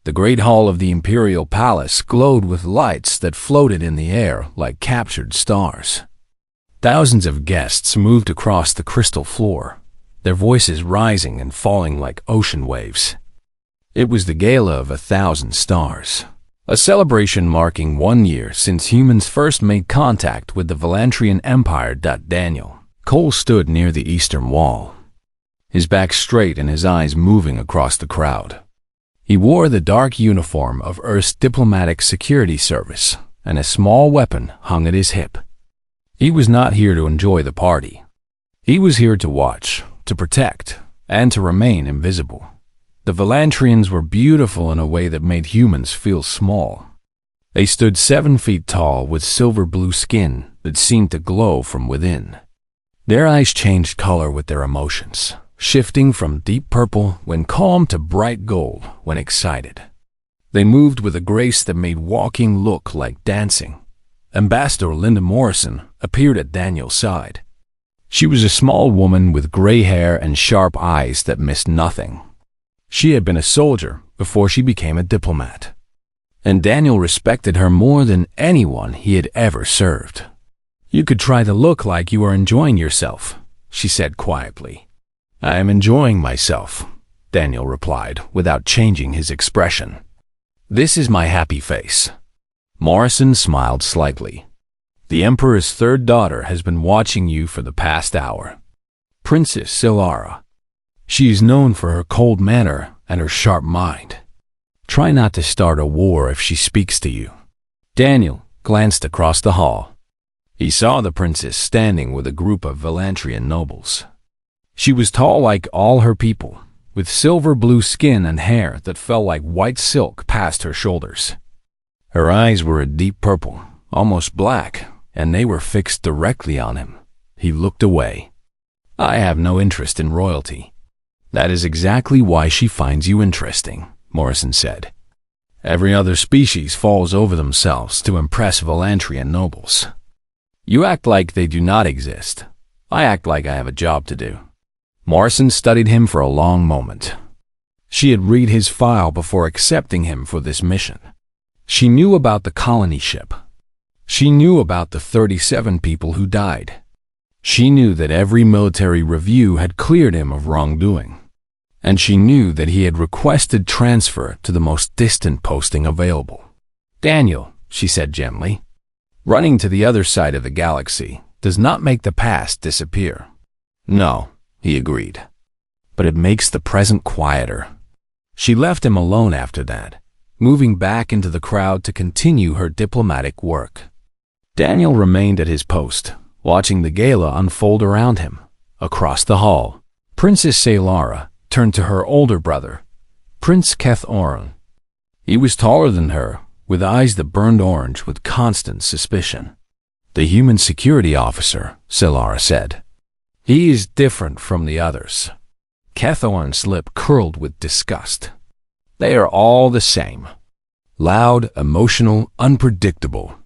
The great hall of the imperial palace glowed with lights that floated in the air like captured stars. Thousands of guests moved across the crystal floor, their voices rising and falling like ocean waves. It was the Gala of 1,000 Stars, a celebration marking 1 year since humans first made contact with the Volantrian Empire. Daniel Cole stood near the eastern wall, his back straight and his eyes moving across the crowd. He wore the dark uniform of Earth's diplomatic security service, and a small weapon hung at his hip. He was not here to enjoy the party. He was here to watch, to protect, and to remain invisible. The Volantrians were beautiful in a way that made humans feel small. They stood 7 feet tall with silver-blue skin that seemed to glow from within. Their eyes changed color with their emotions, shifting from deep purple when calm to bright gold when excited. They moved with a grace that made walking look like dancing. Ambassador Linda Morrison appeared at Daniel's side. She was a small woman with gray hair and sharp eyes that missed nothing. She had been a soldier before she became a diplomat, and Daniel respected her more than anyone he had ever served. "You could try to look like you are enjoying yourself," she said quietly. "I am enjoying myself," Daniel replied without changing his expression. "This is my happy face." Morrison smiled slightly. "The Emperor's third daughter has been watching you for the past hour. Princess Silara. She is known for her cold manner and her sharp mind. Try not to start a war if she speaks to you." Daniel glanced across the hall. He saw the princess standing with a group of Volantrian nobles. She was tall like all her people, with silver-blue skin and hair that fell like white silk past her shoulders. Her eyes were a deep purple, almost black, and they were fixed directly on him. He looked away. "I have no interest in royalty." "That is exactly why she finds you interesting," Morrison said. "Every other species falls over themselves to impress Volantrian nobles. You act like they do not exist. I act like I have a job to do." Morrison studied him for a long moment. She had read his file before accepting him for this mission. She knew about the colony ship. She knew about the 37 people who died. She knew that every military review had cleared him of wrongdoing. And she knew that he had requested transfer to the most distant posting available. "Daniel," she said gently, "running to the other side of the galaxy does not make the past disappear." "No," he agreed, "but it makes the present quieter." She left him alone after that, moving back into the crowd to continue her diplomatic work. Daniel remained at his post, watching the gala unfold around him. Across the hall, Princess Silara turned to her older brother, Prince Keth-Oren. He was taller than her, with eyes that burned orange with constant suspicion. "The human security officer," Silara said. "He is different from the others." Keth-Oren's lip curled with disgust. "They are all the same. Loud, emotional, unpredictable.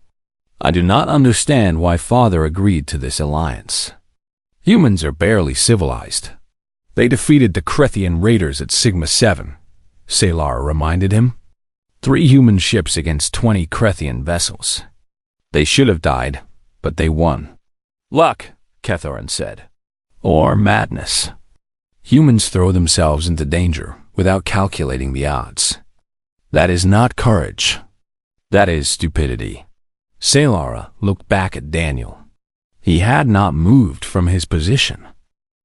I do not understand why Father agreed to this alliance. Humans are barely civilized. They defeated the Krethian raiders at Sigma 7, Silara reminded him. 3 human ships against 20 Krethian vessels. They should have died, but they won. "Luck," Keth-Oren said. "Or madness. Humans throw themselves into danger without calculating the odds. That is not courage. That is stupidity." Silara looked back at Daniel. He had not moved from his position.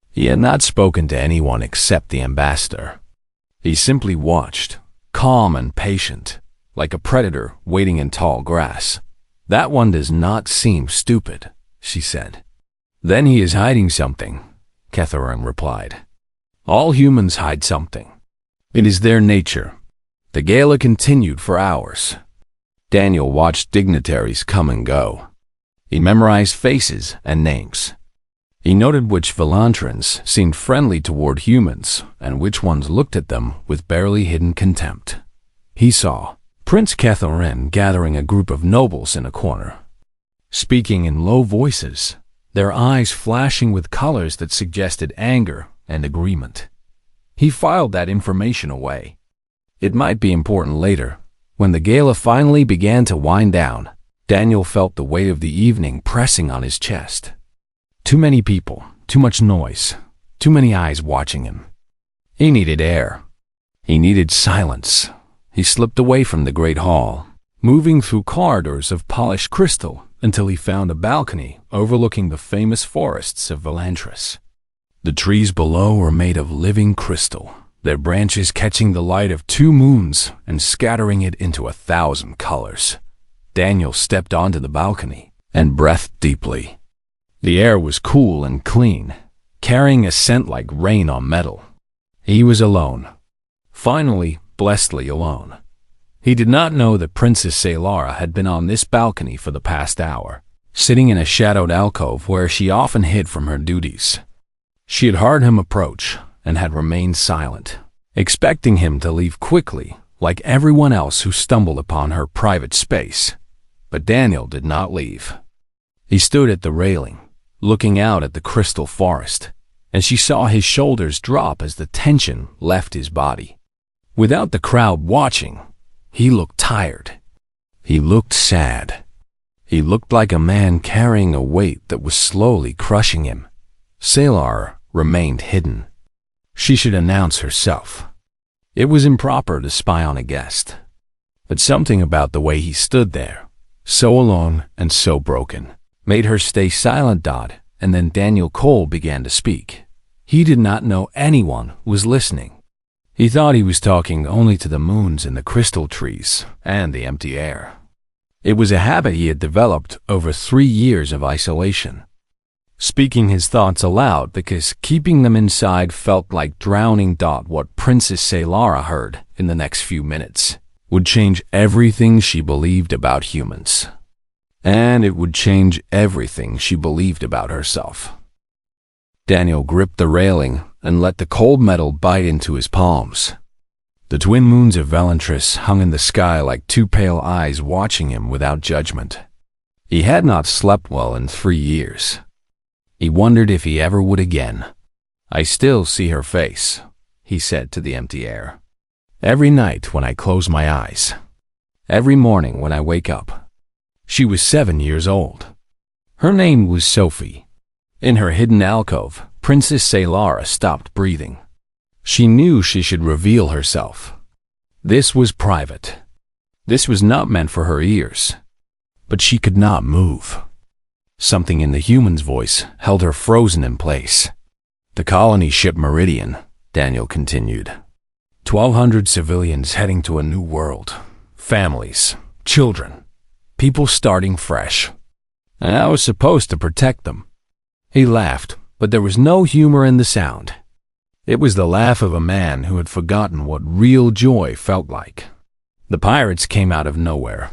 He had not spoken to anyone except the ambassador. He simply watched, calm and patient, like a predator waiting in tall grass. "That one does not seem stupid," she said. "Then he is hiding something," Keth-Oren replied. "All humans hide something. It is their nature." The gala continued for hours. Daniel watched dignitaries come and go. He memorized faces and names. He noted which Volantrians seemed friendly toward humans and which ones looked at them with barely hidden contempt. He saw Prince Keth-Oren gathering a group of nobles in a corner, speaking in low voices, their eyes flashing with colors that suggested anger and agreement. He filed that information away. It might be important later. When the gala finally began to wind down, Daniel felt the weight of the evening pressing on his chest. Too many people, too much noise, too many eyes watching him. He needed air. He needed silence. He slipped away from the great hall, moving through corridors of polished crystal until he found a balcony overlooking the famous forests of Valantris. The trees below were made of living crystal, their branches catching the light of 2 moons and scattering it into 1,000 colors. Daniel stepped onto the balcony and breathed deeply. The air was cool and clean, carrying a scent like rain on metal. He was alone. Finally, blessedly alone. He did not know that Princess Saylara had been on this balcony for the past hour, sitting in a shadowed alcove where she often hid from her duties. She had heard him approach and had remained silent, expecting him to leave quickly, like everyone else who stumbled upon her private space. But Daniel did not leave. He stood at the railing, looking out at the crystal forest, and she saw his shoulders drop as the tension left his body. Without the crowd watching, he looked tired. He looked sad. He looked like a man carrying a weight that was slowly crushing him. Saylara remained hidden. She should announce herself. It was improper to spy on a guest. But something about the way he stood there, so alone and so broken, made her stay silent. And then Daniel Cole began to speak. He did not know anyone was listening. He thought he was talking only to the moons and the crystal trees and the empty air. It was a habit he had developed over 3 years of isolation, speaking his thoughts aloud because keeping them inside felt like drowning. What Princess Saylara heard in the next few minutes would change everything she believed about humans. And it would change everything she believed about herself. Daniel gripped the railing and let the cold metal bite into his palms. The twin moons of Valantris hung in the sky like 2 pale eyes watching him without judgment. He had not slept well in 3 years. He wondered if he ever would again. "I still see her face," he said to the empty air. "Every night when I close my eyes. Every morning when I wake up." She was 7 years old. Her name was Sophie. In her hidden alcove, Princess Saylara stopped breathing. She knew she should reveal herself. This was private. This was not meant for her ears. But she could not move. Something in the human's voice held her frozen in place. "The colony ship Meridian," Daniel continued. 1,200 civilians heading to a new world. Families, children, people starting fresh. And I was supposed to protect them. He laughed, but there was no humor in the sound. It was the laugh of a man who had forgotten what real joy felt like. The pirates came out of nowhere.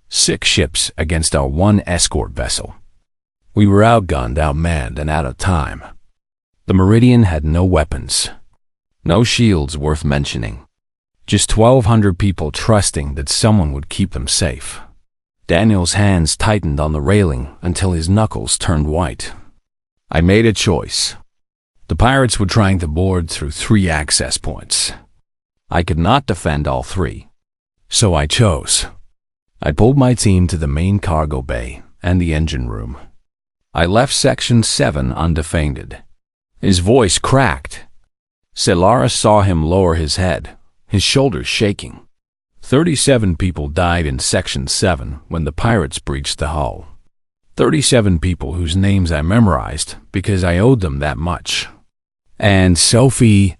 6 ships against our 1 escort vessel. We were outgunned, outmanned, and out of time. The Meridian had no weapons. No shields worth mentioning. Just 1,200 people trusting that someone would keep them safe. Daniel's hands tightened on the railing until his knuckles turned white. I made a choice. The pirates were trying to board through 3 access points. I could not defend all 3. So I chose. I pulled my team to the main cargo bay and the engine room. I left Section 7 undefended. His voice cracked. Saylara saw him lower his head, his shoulders shaking. 37 people died in Section 7 when the pirates breached the hull. 37 people whose names I memorized because I owed them that much. And Sophie,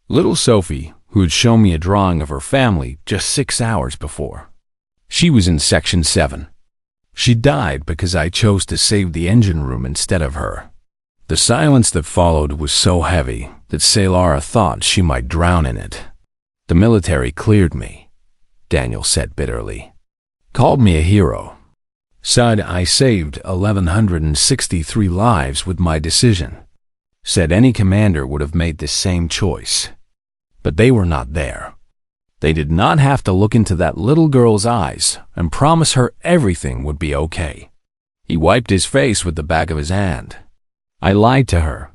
little Sophie, who had shown me a drawing of her family just 6 hours before. She was in Section 7. She died because I chose to save the engine room instead of her. The silence that followed was so heavy that Saylara thought she might drown in it. The military cleared me, Daniel said bitterly. Called me a hero. Said I saved 1,163 lives with my decision. Said any commander would have made the same choice. But they were not there. They did not have to look into that little girl's eyes and promise her everything would be okay. He wiped his face with the back of his hand. I lied to her.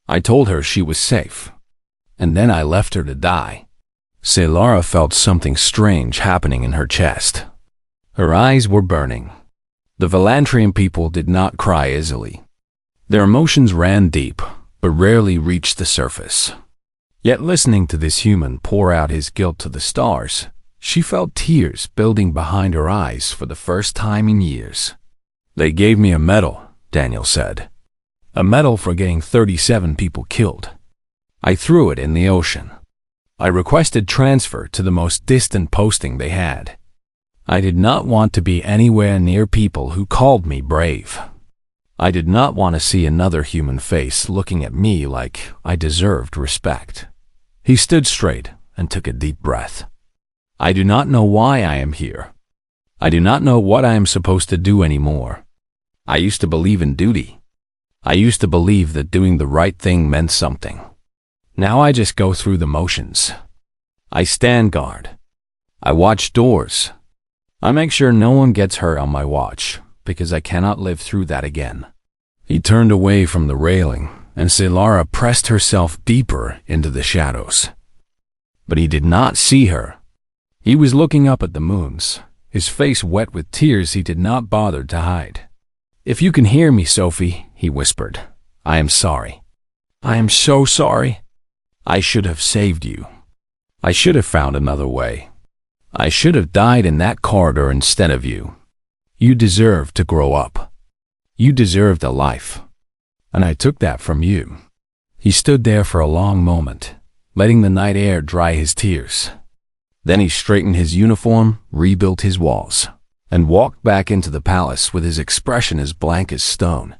I told her she was safe. And then I left her to die. Selara felt something strange happening in her chest. Her eyes were burning. The Valantrian people did not cry easily. Their emotions ran deep, but rarely reached the surface. Yet listening to this human pour out his guilt to the stars, she felt tears building behind her eyes for the first time in years. "They gave me a medal," Daniel said. "A medal for getting 37 people killed. I threw it in the ocean. I requested transfer to the most distant posting they had. I did not want to be anywhere near people who called me brave. I did not want to see another human face looking at me like I deserved respect." He stood straight and took a deep breath. "I do not know why I am here. I do not know what I am supposed to do anymore. I used to believe in duty. I used to believe that doing the right thing meant something. Now I just go through the motions. I stand guard. I watch doors. I make sure no one gets hurt on my watch, because I cannot live through that again." He turned away from the railing, and Selara pressed herself deeper into the shadows. But he did not see her. He was looking up at the moons, his face wet with tears he did not bother to hide. "If you can hear me, Sophie," he whispered, "I am sorry. I am so sorry. I should have saved you. I should have found another way. I should have died in that corridor instead of you. You deserved to grow up. You deserved a life. And I took that from you." He stood there for a long moment, letting the night air dry his tears. Then he straightened his uniform, rebuilt his walls, and walked back into the palace with his expression as blank as stone.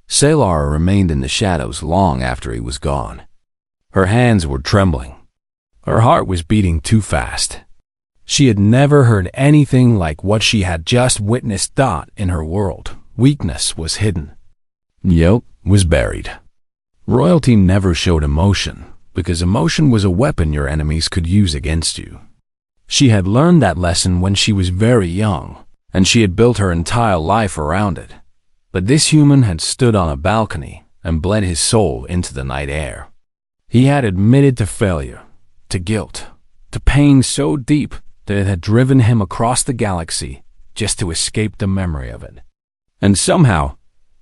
Selara remained in the shadows long after he was gone. Her hands were trembling. Her heart was beating too fast. She had never heard anything like what she had just witnessed. In her world, weakness was hidden. Guilt was buried. Royalty never showed emotion, because emotion was a weapon your enemies could use against you. She had learned that lesson when she was very young, and she had built her entire life around it. But this human had stood on a balcony and bled his soul into the night air. He had admitted to failure, to guilt, to pain so deep that it had driven him across the galaxy just to escape the memory of it. And somehow,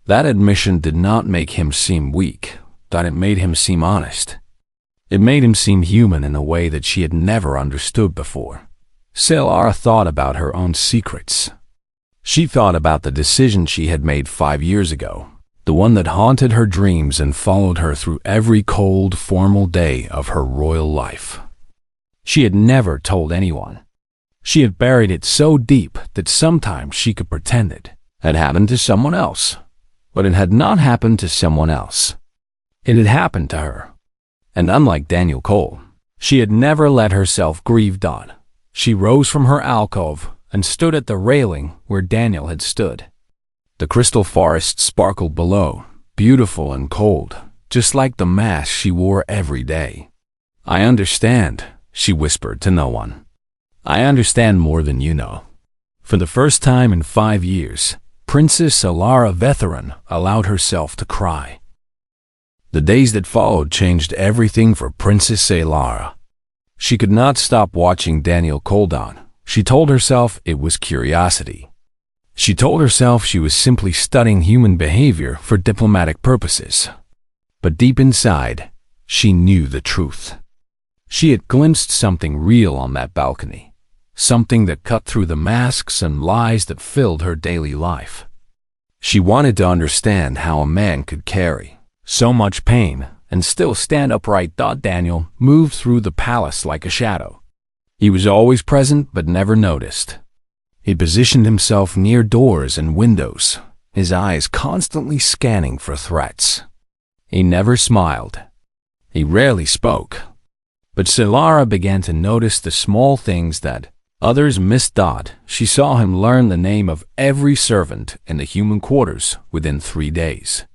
that admission did not make him seem weak, that it made him seem honest. It made him seem human in a way that she had never understood before. Selara thought about her own secrets. She thought about the decision she had made 5 years ago, the one that haunted her dreams and followed her through every cold, formal day of her royal life. She had never told anyone. She had buried it so deep that sometimes she could pretend it had happened to someone else. But it had not happened to someone else. It had happened to her. And unlike Daniel Cole, she had never let herself grieve. She rose from her alcove and stood at the railing where Daniel had stood. The crystal forest sparkled below, beautiful and cold, just like the mask she wore every day. "I understand," she whispered to no one. "I understand more than you know." For the first time in 5 years, Princess Selara Vetheran allowed herself to cry. The days that followed changed everything for Princess Selara. She could not stop watching Daniel Koldon. She told herself it was curiosity. She told herself she was simply studying human behavior for diplomatic purposes. But deep inside, she knew the truth. She had glimpsed something real on that balcony, something that cut through the masks and lies that filled her daily life. She wanted to understand how a man could carry so much pain and still stand upright. Daniel moved through the palace like a shadow. He was always present but never noticed. He positioned himself near doors and windows, his eyes constantly scanning for threats. He never smiled. He rarely spoke. But Selara began to notice the small things that others missed. She saw him learn the name of every servant in the human quarters within 3 days.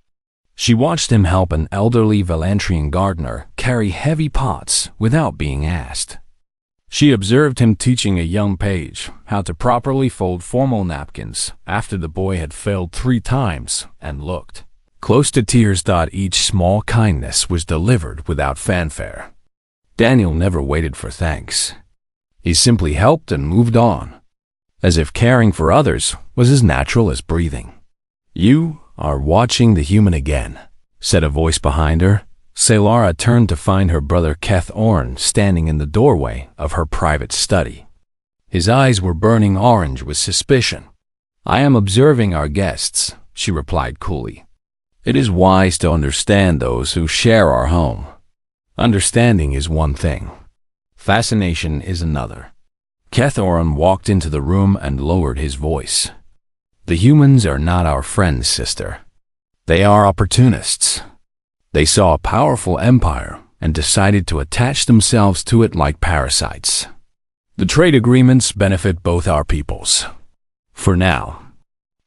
She watched him help an elderly Valantrian gardener carry heavy pots without being asked. She observed him teaching a young page how to properly fold formal napkins after the boy had failed 3 times and looked close to tears. Each small kindness was delivered without fanfare. Daniel never waited for thanks. He simply helped and moved on, as if caring for others was as natural as breathing. "You are watching the human again," said a voice behind her. Selara turned to find her brother Keth Orn standing in the doorway of her private study. His eyes were burning orange with suspicion. "I am observing our guests," she replied coolly. "It is wise to understand those who share our home. Understanding is one thing. Fascination is another." Keth Orn walked into the room and lowered his voice. "The humans are not our friends, sister. They are opportunists. They saw a powerful empire and decided to attach themselves to it like parasites. The trade agreements benefit both our peoples. For now.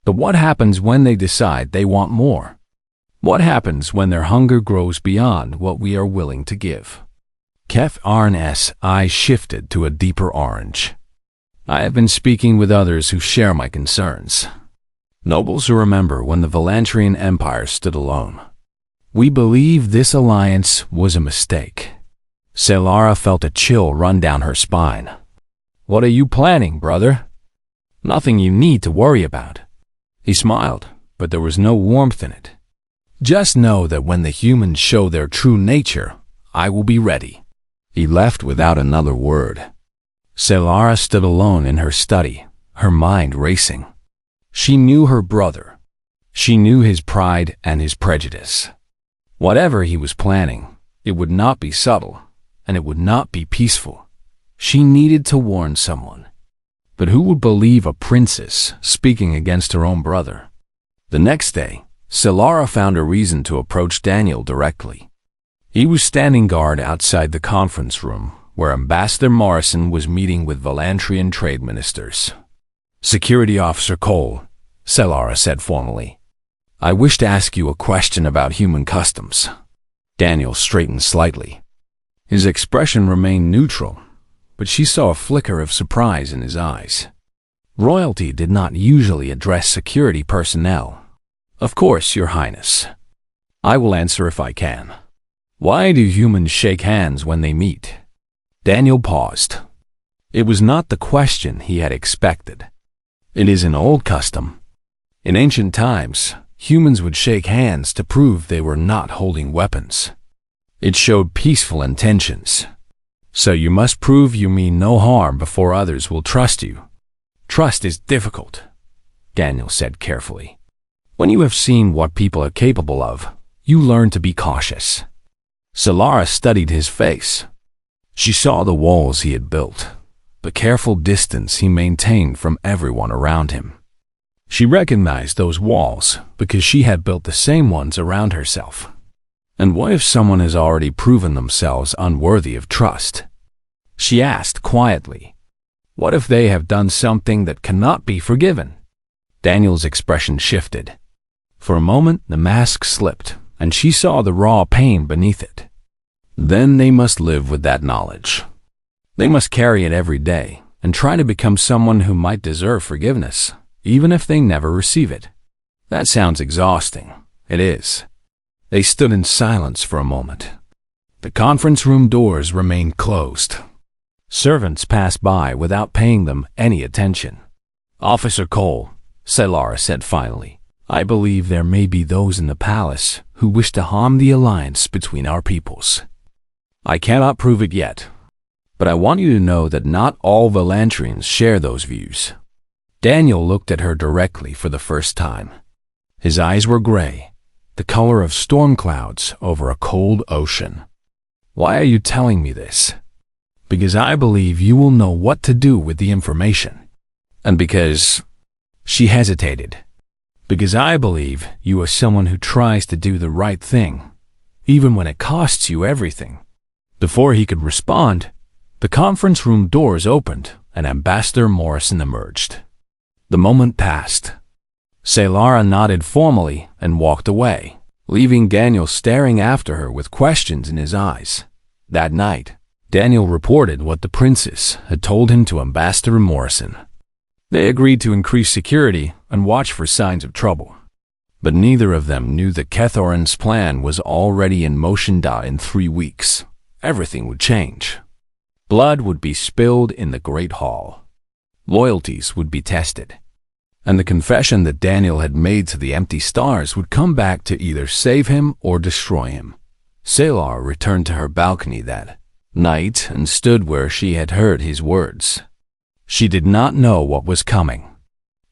But what happens when they decide they want more? What happens when their hunger grows beyond what we are willing to give?" Keth Orn's eyes shifted to a deeper orange. "I have been speaking with others who share my concerns. Nobles who remember when the Valantrian Empire stood alone. We believe this alliance was a mistake." Selara felt a chill run down her spine. "What are you planning, brother?" "Nothing you need to worry about." He smiled, but there was no warmth in it. "Just know that when the humans show their true nature, I will be ready." He left without another word. Selara stood alone in her study, her mind racing. She knew her brother. She knew his pride and his prejudice. Whatever he was planning, it would not be subtle, and it would not be peaceful. She needed to warn someone. But who would believe a princess speaking against her own brother? The next day, Selara found a reason to approach Daniel directly. He was standing guard outside the conference room, where Ambassador Morrison was meeting with Valantrian trade ministers. "Security Officer Cole," Selara said formally. "I wish to ask you a question about human customs." Daniel straightened slightly. His expression remained neutral, but she saw a flicker of surprise in his eyes. Royalty did not usually address security personnel. "Of course, Your Highness. I will answer if I can. Why do humans shake hands when they meet?" Daniel paused. It was not the question he had expected. It is an old custom. In ancient times, humans would shake hands to prove they were not holding weapons. It showed peaceful intentions. So you must prove you mean no harm before others will trust you. "Trust is difficult," Daniel said carefully. "When you have seen what people are capable of, you learn to be cautious." Selara studied his face. She saw the walls he had built, the careful distance he maintained from everyone around him. She recognized those walls because she had built the same ones around herself. And what if someone has already proven themselves unworthy of trust? She asked quietly. What if they have done something that cannot be forgiven? Daniel's expression shifted. For a moment, the mask slipped, and she saw the raw pain beneath it. Then they must live with that knowledge. They must carry it every day and try to become someone who might deserve forgiveness, even if they never receive it. That sounds exhausting. It is. They stood in silence for a moment. The conference room doors remained closed. Servants passed by without paying them any attention. "Officer Cole," Selara said finally, "I believe there may be those in the palace who wish to harm the alliance between our peoples. I cannot prove it yet, but I want you to know that not all Valantrians share those views." Daniel looked at her directly for the first time. His eyes were gray, the color of storm clouds over a cold ocean. "Why are you telling me this?" "Because I believe you will know what to do with the information. And because..." She hesitated. "Because I believe you are someone who tries to do the right thing, even when it costs you everything." Before he could respond, the conference room doors opened and Ambassador Morrison emerged. The moment passed. Selara nodded formally and walked away, leaving Daniel staring after her with questions in his eyes. That night, Daniel reported what the princess had told him to Ambassador Morrison. They agreed to increase security and watch for signs of trouble. But neither of them knew that Kethoran's plan was already in motion. In 3 weeks, everything would change. Blood would be spilled in the Great Hall. Loyalties would be tested. And the confession that Daniel had made to the empty stars would come back to either save him or destroy him. Salar returned to her balcony that night and stood where she had heard his words. She did not know what was coming,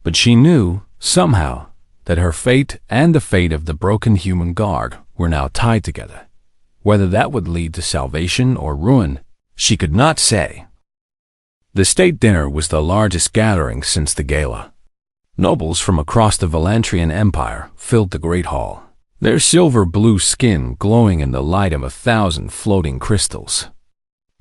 but she knew, somehow, that her fate and the fate of the broken human guard were now tied together. Whether that would lead to salvation or ruin, she could not say. The state dinner was the largest gathering since the gala. Nobles from across the Valantrian Empire filled the great hall, their silver-blue skin glowing in the light of 1,000 floating crystals.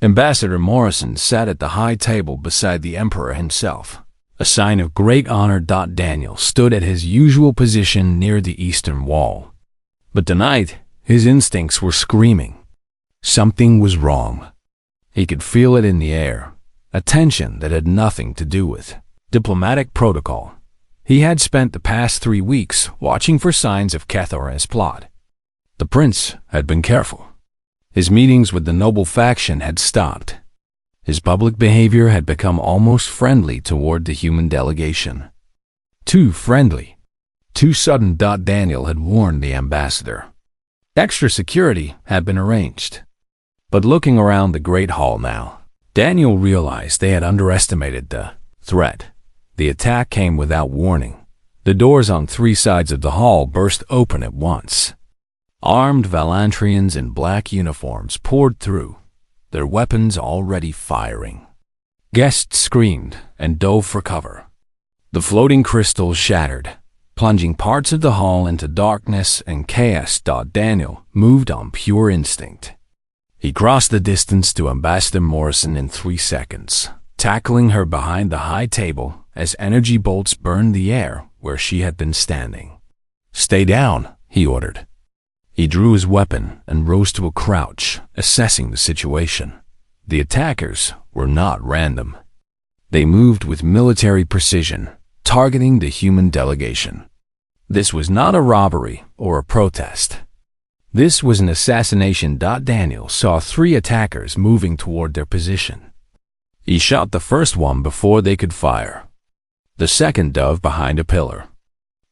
Ambassador Morrison sat at the high table beside the Emperor himself. A sign of great honor. Daniel stood at his usual position near the eastern wall. But tonight, his instincts were screaming. Something was wrong. He could feel it in the air, a tension that had nothing to do with diplomatic protocol. He had spent the past 3 weeks watching for signs of Kethora's plot. The prince had been careful. His meetings with the noble faction had stopped. His public behavior had become almost friendly toward the human delegation. Too friendly. Too sudden. Daniel had warned the ambassador. Extra security had been arranged. But looking around the great hall now, Daniel realized they had underestimated the threat. The attack came without warning. The doors on 3 sides of the hall burst open at once. Armed Valantrians in black uniforms poured through, their weapons already firing. Guests screamed and dove for cover. The floating crystals shattered, plunging parts of the hall into darkness and chaos. Daniel moved on pure instinct. He crossed the distance to Ambassador Morrison in 3 seconds, tackling her behind the high table as energy bolts burned the air where she had been standing. "Stay down," he ordered. He drew his weapon and rose to a crouch, assessing the situation. The attackers were not random. They moved with military precision, targeting the human delegation. This was not a robbery or a protest. This was an assassination. Daniel saw 3 attackers moving toward their position. He shot the first one before they could fire. The second dove behind a pillar.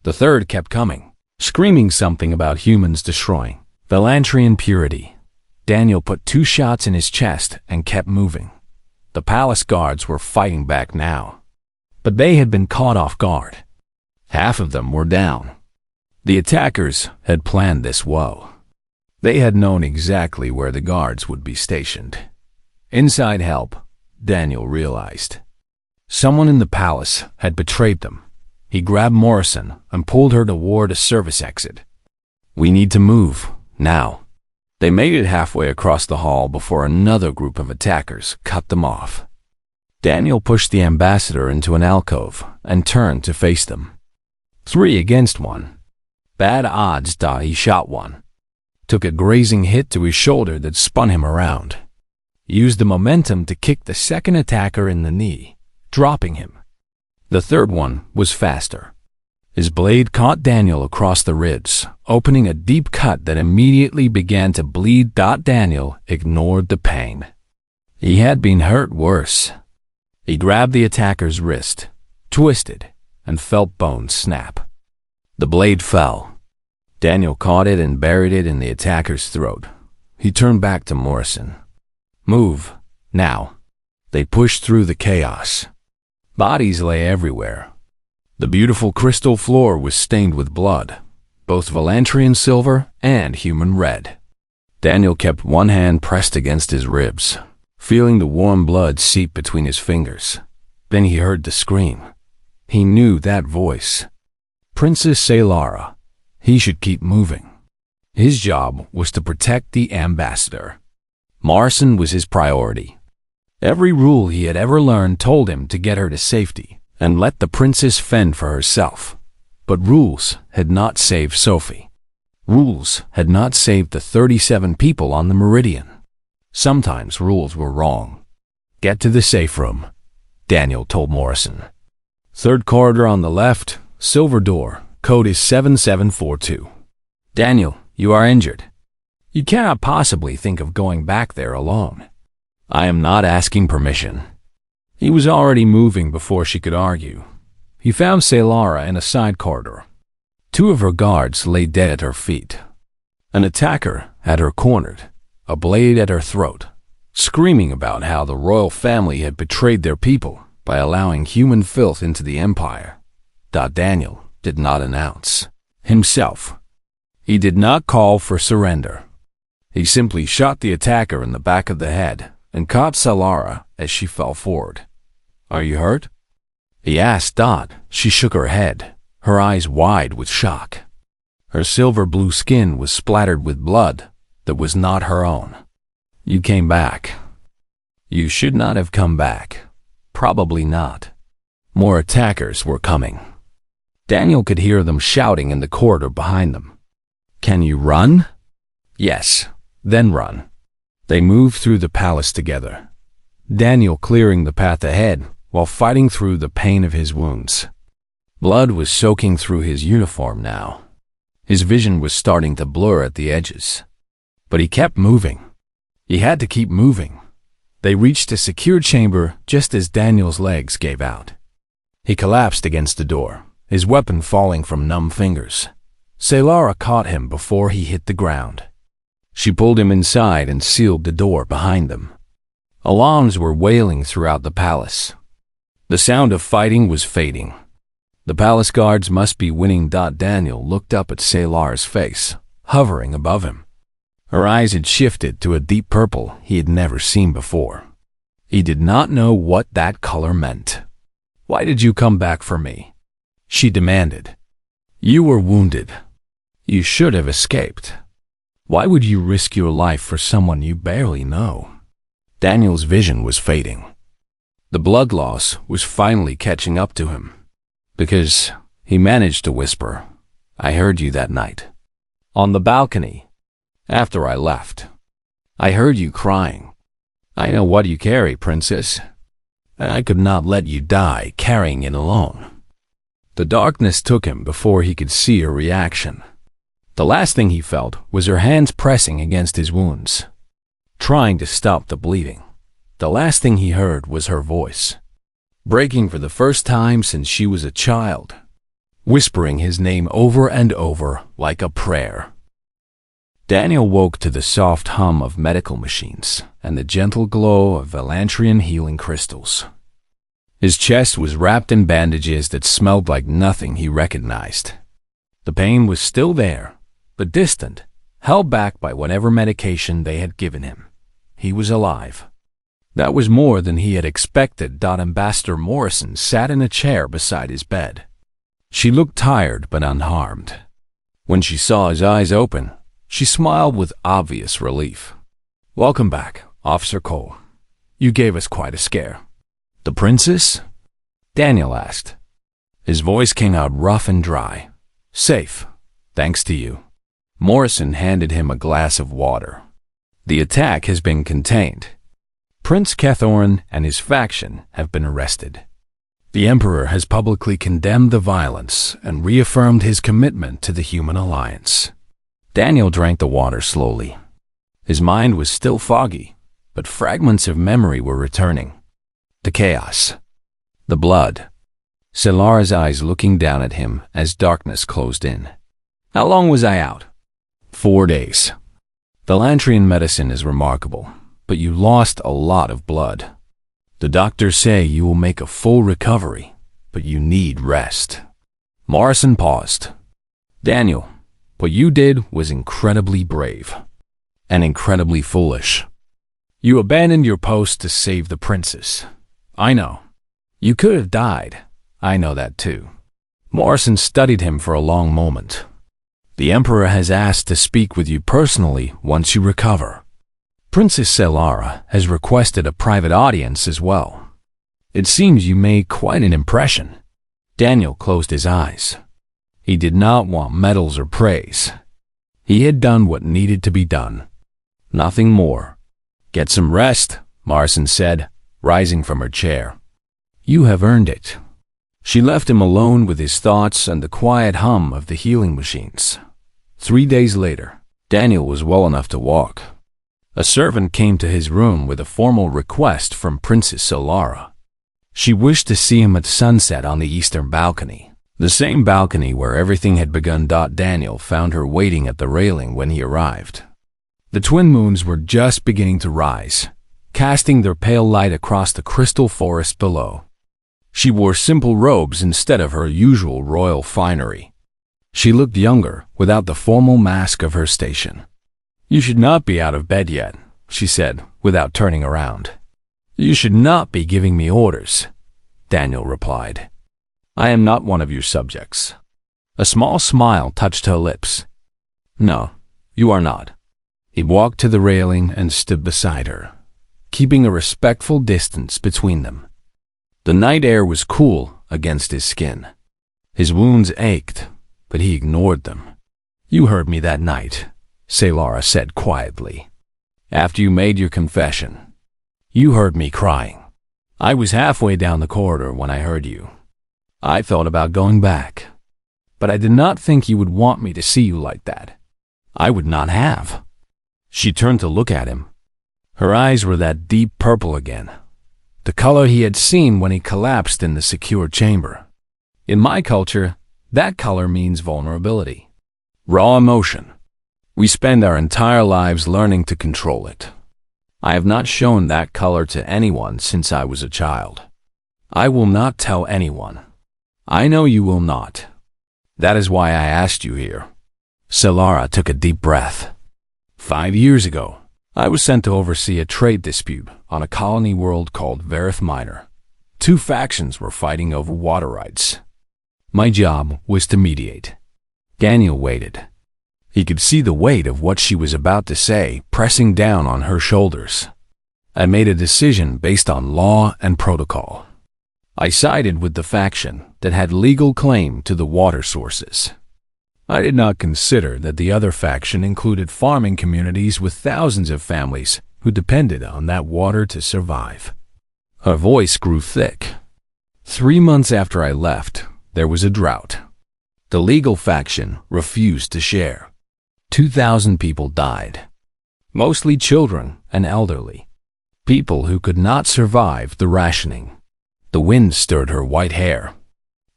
The third kept coming, screaming something about humans destroying Valantrian purity. Daniel put 2 shots in his chest and kept moving. The palace guards were fighting back now, but they had been caught off guard. Half of them were down. The attackers had planned this well. They had known exactly where the guards would be stationed. Inside help, Daniel realized. Someone in the palace had betrayed them. He grabbed Morrison and pulled her toward a service exit. "We need to move, now." They made it halfway across the hall before another group of attackers cut them off. Daniel pushed the ambassador into an alcove and turned to face them. 3 against 1. Bad odds. He shot one. Took a grazing hit to his shoulder that spun him around. Used the momentum to kick the second attacker in the knee, dropping him. The third one was faster. His blade caught Daniel across the ribs, opening a deep cut that immediately began to bleed. Daniel ignored the pain. He had been hurt worse. He grabbed the attacker's wrist, twisted, and felt bones snap. The blade fell. Daniel caught it and buried it in the attacker's throat. He turned back to Morrison. "Move, now." They pushed through the chaos. Bodies lay everywhere. The beautiful crystal floor was stained with blood, both Valantrian silver and human red. Daniel kept one hand pressed against his ribs, feeling the warm blood seep between his fingers. Then he heard the scream. He knew that voice. Princess Salara. He should keep moving. His job was to protect the ambassador. Morrison was his priority. Every rule he had ever learned told him to get her to safety and let the princess fend for herself. But rules had not saved Sophie. Rules had not saved the 37 people on the Meridian. Sometimes rules were wrong. "Get to the safe room," Daniel told Morrison. "Third corridor on the left, silver door, code is 7742. "Daniel, you are injured." You cannot possibly think of going back there alone. I am not asking permission. He was already moving before she could argue. He found Saylara in a side corridor. Two of her guards lay dead at her feet. An attacker had her cornered, a blade at her throat, screaming about how the royal family had betrayed their people by allowing human filth into the empire. Daniel did not announce himself. He did not call for surrender. He simply shot the attacker in the back of the head and caught Saylara as she fell forward. Are you hurt? He asked Dot. She shook her head, her eyes wide with shock. Her silver blue skin was splattered with blood that was not her own. You came back. You should not have come back. Probably not. More attackers were coming. Daniel could hear them shouting in the corridor behind them. Can you run? Yes, then run. They moved through the palace together, Daniel clearing the path ahead while fighting through the pain of his wounds. Blood was soaking through his uniform now. His vision was starting to blur at the edges. But he kept moving. He had to keep moving. They reached a secure chamber just as Daniel's legs gave out. He collapsed against the door, his weapon falling from numb fingers. Saylara caught him before he hit the ground. She pulled him inside and sealed the door behind them. Alarms were wailing throughout the palace. The sound of fighting was fading. The palace guards must be winning. Daniel looked up at Saylara's face, hovering above him. Her eyes had shifted to a deep purple he had never seen before. He did not know what that color meant. Why did you come back for me? She demanded. You were wounded. You should have escaped. Why would you risk your life for someone you barely know? Daniel's vision was fading. The blood loss was finally catching up to him. Because he managed to whisper, I heard you that night. On the balcony. After I left. I heard you crying. I know what you carry, princess. I could not let you die carrying it alone. The darkness took him before he could see her reaction. The last thing he felt was her hands pressing against his wounds, trying to stop the bleeding. The last thing he heard was her voice, breaking for the first time since she was a child, whispering his name over and over like a prayer. Daniel woke to the soft hum of medical machines and the gentle glow of Elantrian healing crystals. His chest was wrapped in bandages that smelled like nothing he recognized. The pain was still there, but distant, held back by whatever medication they had given him. He was alive. That was more than he had expected. Ambassador Morrison sat in a chair beside his bed. She looked tired but unharmed. When she saw his eyes open, she smiled with obvious relief. Welcome back, Officer Cole. You gave us quite a scare. The princess? Daniel asked. His voice came out rough and dry. Safe, thanks to you. Morrison handed him a glass of water. The attack has been contained. Prince Kethoran and his faction have been arrested. The Emperor has publicly condemned the violence and reaffirmed his commitment to the human alliance. Daniel drank the water slowly. His mind was still foggy, but fragments of memory were returning. The chaos. The blood. Saylara's eyes looking down at him as darkness closed in. How long was I out? 4 days. The Lantrian medicine is remarkable, but you lost a lot of blood. The doctors say you will make a full recovery, but you need rest. Morrison paused. Daniel, what you did was incredibly brave and incredibly foolish. You abandoned your post to save the princess. I know. You could have died. I know that too. Morrison studied him for a long moment. The Emperor has asked to speak with you personally once you recover. Princess Saylara has requested a private audience as well. It seems you made quite an impression. Daniel closed his eyes. He did not want medals or praise. He had done what needed to be done. Nothing more. Get some rest, Morrison said, rising from her chair. You have earned it. She left him alone with his thoughts and the quiet hum of the healing machines. 3 days later, Daniel was well enough to walk. A servant came to his room with a formal request from Princess Solara. She wished to see him at sunset on the eastern balcony, the same balcony where everything had begun. Daniel found her waiting at the railing when he arrived. The twin moons were just beginning to rise, casting their pale light across the crystal forest below. She wore simple robes instead of her usual royal finery. She looked younger without the formal mask of her station. "You should not be out of bed yet," she said, without turning around. "You should not be giving me orders," Daniel replied. "I am not one of your subjects." A small smile touched her lips. "No, you are not." He walked to the railing and stood beside her, keeping a respectful distance between them. The night air was cool against his skin. His wounds ached, but he ignored them. "You heard me that night," Solara said quietly. "After you made your confession, you heard me crying. I was halfway down the corridor when I heard you. I thought about going back, but I did not think you would want me to see you like that. I would not have." She turned to look at him. Her eyes were that deep purple again, the color he had seen when he collapsed in the secure chamber. In my culture, that color means vulnerability, raw emotion. We spend our entire lives learning to control it. I have not shown that color to anyone since I was a child. I will not tell anyone. I know you will not. That is why I asked you here. Solara took a deep breath. 5 years ago, I was sent to oversee a trade dispute on a colony world called Verith Minor. 2 factions were fighting over water rights. My job was to mediate. Daniel waited. He could see the weight of what she was about to say pressing down on her shoulders. I made a decision based on law and protocol. I sided with the faction that had legal claim to the water sources. I did not consider that the other faction included farming communities with thousands of families who depended on that water to survive. Her voice grew thick. 3 months after I left, there was a drought. The legal faction refused to share. 2,000 people died, mostly children and elderly, people who could not survive the rationing. The wind stirred her white hair.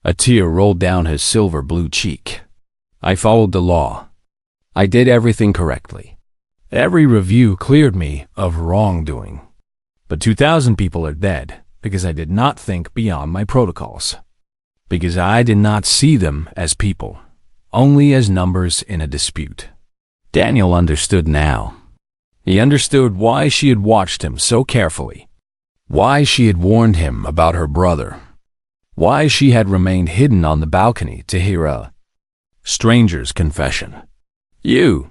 A tear rolled down his silver-blue cheek. I followed the law. I did everything correctly. Every review cleared me of wrongdoing. But 2,000 people are dead because I did not think beyond my protocols. Because I did not see them as people, only as numbers in a dispute. Daniel understood now. He understood why she had watched him so carefully, why she had warned him about her brother, why she had remained hidden on the balcony to hear a stranger's confession. "You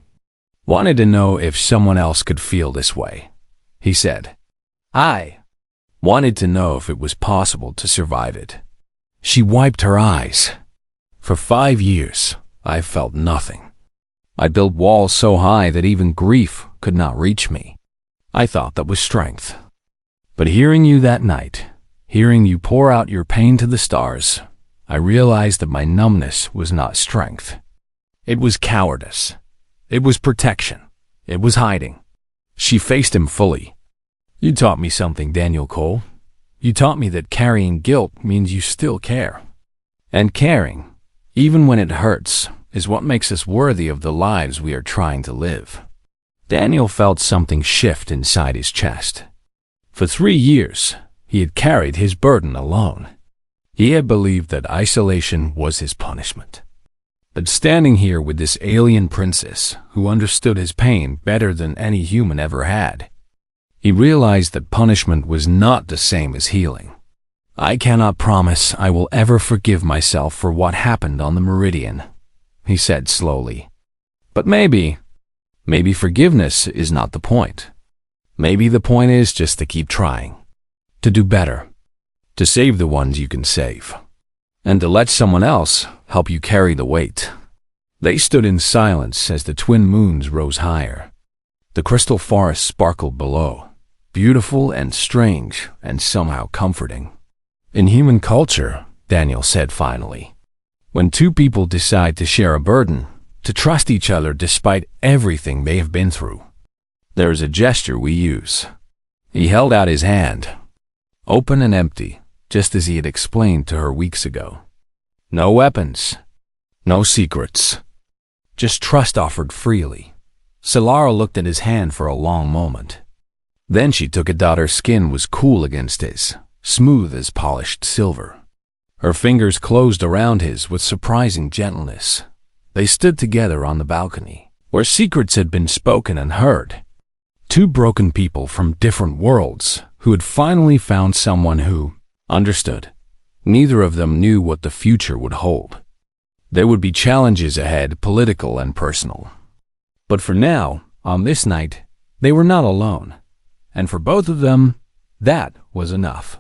wanted to know if someone else could feel this way," he said. "I wanted to know if it was possible to survive it." She wiped her eyes. "For 5 years, I felt nothing. I built walls so high that even grief could not reach me. I thought that was strength. But hearing you that night, hearing you pour out your pain to the stars, I realized that my numbness was not strength. It was cowardice. It was protection. It was hiding." She faced him fully. "You taught me something, Daniel Cole. You taught me that carrying guilt means you still care. And caring, even when it hurts, is what makes us worthy of the lives we are trying to live." Daniel felt something shift inside his chest. For 3 years, he had carried his burden alone. He had believed that isolation was his punishment. But standing here with this alien princess who understood his pain better than any human ever had, he realized that punishment was not the same as healing. "I cannot promise I will ever forgive myself for what happened on the Meridian," he said slowly. "But maybe forgiveness is not the point. Maybe the point is just to keep trying, to do better, to save the ones you can save, and to let someone else help you carry the weight." They stood in silence as the twin moons rose higher. The crystal forest sparkled below, beautiful and strange and somehow comforting. "In human culture," Daniel said finally, "when 2 people decide to share a burden, to trust each other despite everything they have been through. There is a gesture we use. He held out his hand, open and empty, just as he had explained to her weeks ago. No weapons, no secrets, just trust offered freely. Solara looked at his hand for a long moment. Then she took it that her skin was cool against his, smooth as polished silver. Her fingers closed around his with surprising gentleness. They stood together on the balcony, where secrets had been spoken and heard. Two broken people from different worlds who had finally found someone who understood. Neither of them knew what the future would hold. There would be challenges ahead, political and personal. But for now, on this night, they were not alone. And for both of them, that was enough.